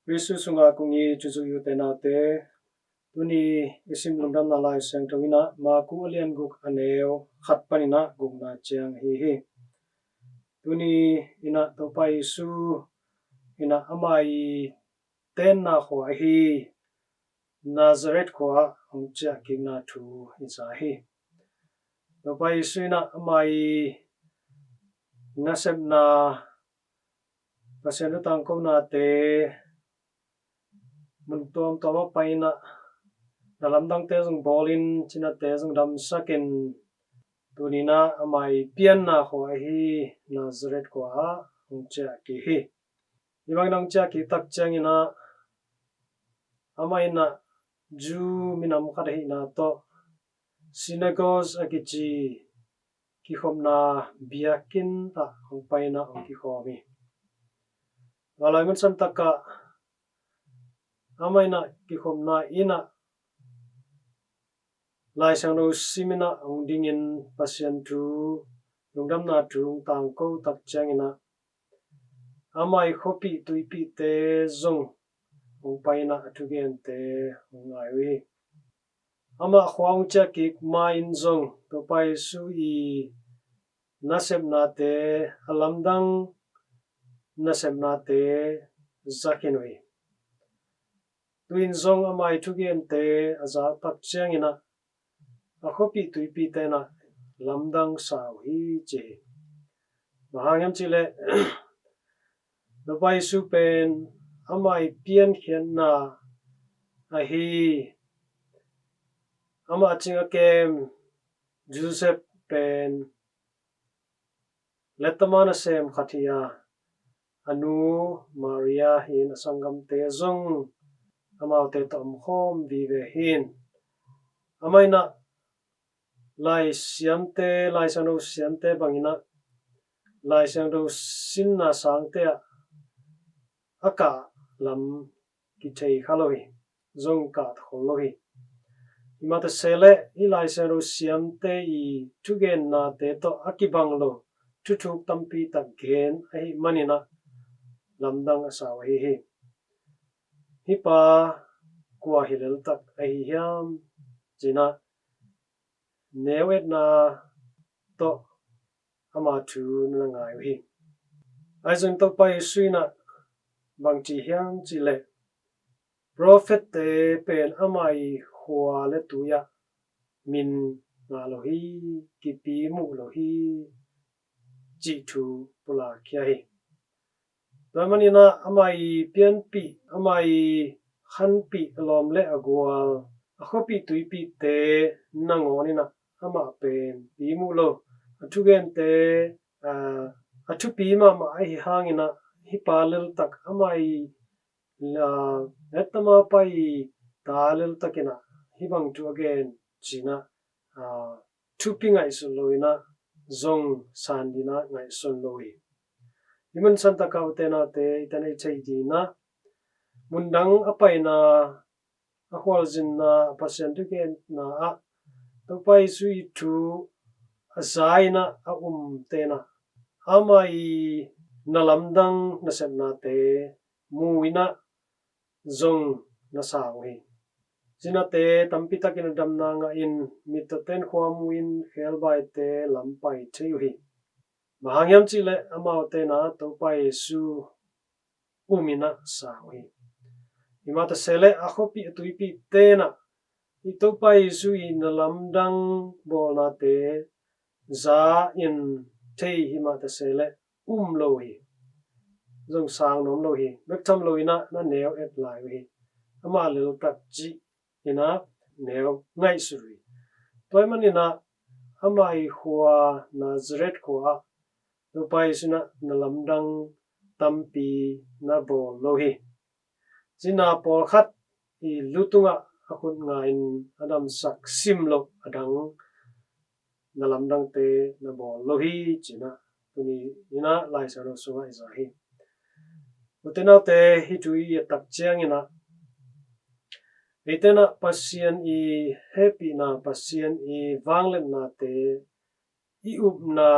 Risu sunga kungi juju tenate tuni isim lundam na lai seng tawina ma ku alian guk aneo khat panina guk na chiang hi tuni ina topa isu ina amai ten na ho hi Nazareth ko ongcha kina thu isa hi topa isu ina amai nasab na pasenu tangko na te muntom toma paina dalam dang te jong bolin china te jong dam sakin tunina amai pian na ho hi Nazareth ko ongcha ki hi ibang nang cha ki tak chang ina amai na ju minam khat hi na to synagogues akichi ki khomna biakin ta ong paina ong ki khomi walai mun sam taka amai na ki khomna ina lai sang no simina ong dingin pasien tu lungdam na tu tang ko tak chang ina amai khopi tuipi te zong ong paina athugen te ong aiwi ama khwang cha ki ma in zong to pai su I nasem na te alamdang nasem na te zakinwi tuin zong amai thugen te aza tak chang ina akhopi tuipi te na lamdang saw hi che mahangam chile to pai su pen amai pian khian na a hi ama chinga kem Joseph pen letamana sem khathia anu Maria hin asangam te zong amau te tom khom vive hin amaina lai siamte lai sano siamte bangina lai sang do sinna sangte aka lam ki thei khaloi zong ka kholoi imata sele I lai sang do siamte I tugen na te to akibanglo tuthuk tampi tak gen ai manina lamdang asaw hi hipa kwa hilal tak ai hiam jina newet na to ama thu na ngai hi aizon to pai suina bangchi hiam chile prophet te pen amai khwa le tuya min nga lo hi ki pi mu lo hi chi thu pula khia hi tamanina amai pian pi amai khan pi lom le agwal akhopi tuipi te nangonina ama pen pi mu lo athugen te athu pi ma ai hangina hi palel tak amai la etama pai talel takina hi bang tu again china thupingai su loina zong sandina ngai son loi imun santa kautena te itane chaidina mundang apaina akhwal jinna pasien tugen na topai sui thu azaina tena amai nalamdang nasemna te muina zong nasawi jinate tampi takin damna nga in mitaten khwamuin khelbai te lampai theihi mahangyam chile amaute na topai su umina sawi imata sele akhopi tuipi tena itopai su in lamdang bolna te za in thei himata sele lohi zong sang nom lohi bektham loina na neo et laiwi ama lel tak ji ina neo ngai suri toimanina amai khwa Nazareth ko topai suna nalamdang tampi na bol lohi jina por khat I lutunga akun ngain adam sak simlo adang nalamdang te na bol lohi china tuni ina lai saro suwa izahi utena te hitui tak chiang ina itena pasien I happy na pasien I wanglen na te I up na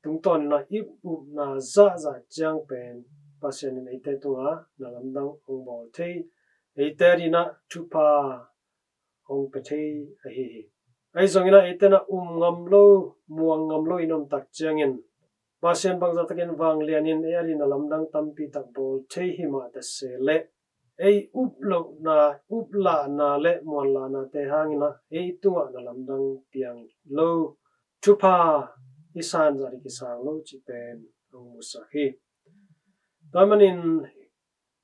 tungton na I up na za chiang pen pasien in ite tunga na lamdang ong bol thei ite dina thupa ong pethei a hi ai zongina ite na ngam lo muang ngam lo inom tak chiangin pasien bangza takin wang lianin e ari na lamdang tampi tak bol thei hi ma ta sele ei uplo na upla na le monla na te hangina ei tunga na lamdang piang lo thupa isan zari ki sang lo chi pen ong musahi tamanin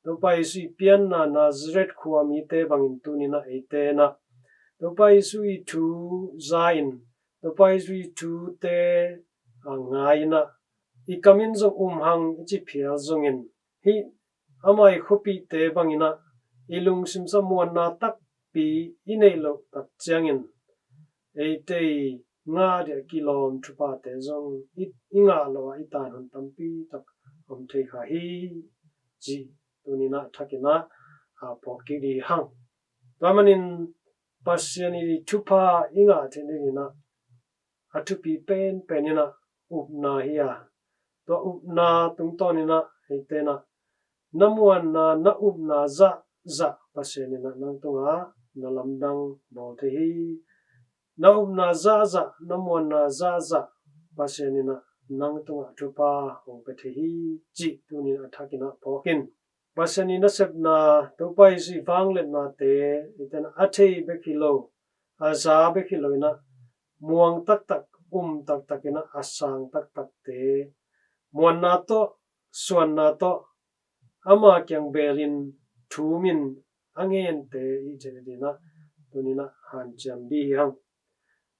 topai sui pian na Nazareth khuami te bangin tunina ete na topai sui thu zain topai sui thu te angaina ikamin zong umhang chi phial zongin hi amai khopi te bangina ilung simsa muan na tak pi inelo tak chiangin ete nga de kilom thupa te zong inga lo itan hon tampi tak om thei kha hi ji tunina thakina a poki di hang tamanin pasiani thupa inga thenina athupi pen penina upna hiya to upna tungtonina etena namuan na upna za pasianina nangtunga na lamdang bol thei na upna za namuan na za pasianina nangtunga thupa ong pethei ji tunina thakina pokin pasianina sepna topai si wanglet na te itena athei bekilo aza bekilo ina muang tak takina asang tak te muan na to suan na to ama kyang belin thumin angen te ijenina tunina hancham di hang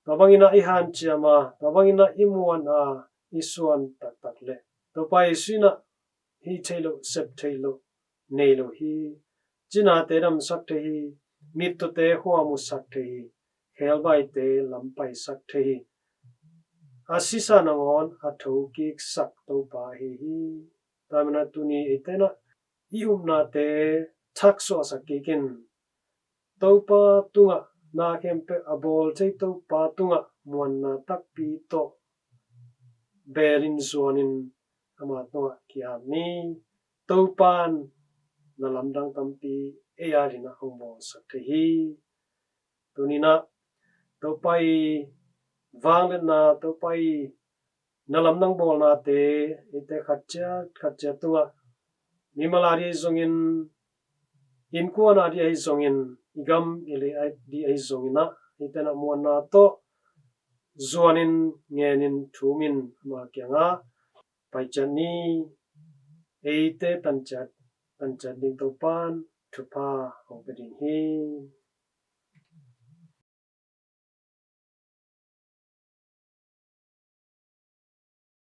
tabangina I hanchama tabangina imuan a isuan tak le topai sina hi thelo sep thelo nelo hi china te ram sak the hi mit to te huamu sak the hi helbai te lampai sak the hi asisa nangon atho ki sak to pa hi tamna tuni etena iumna te thakso sakikin topa tunga na kempe abol chei topa tunga muanna takpi to berin zuanin ama tunga kiani topan na lamdang tampi earina hongbo sakhi tunina topai wanglena topai na lamdang bol na te ite khatcha tunga nimalari zongin inkuan adi ai zongin igam ile di ai zongina itena muanna to zuanin ngenin thumin ma kyanga paichani eite tanchat ding topan thupa ong peding hi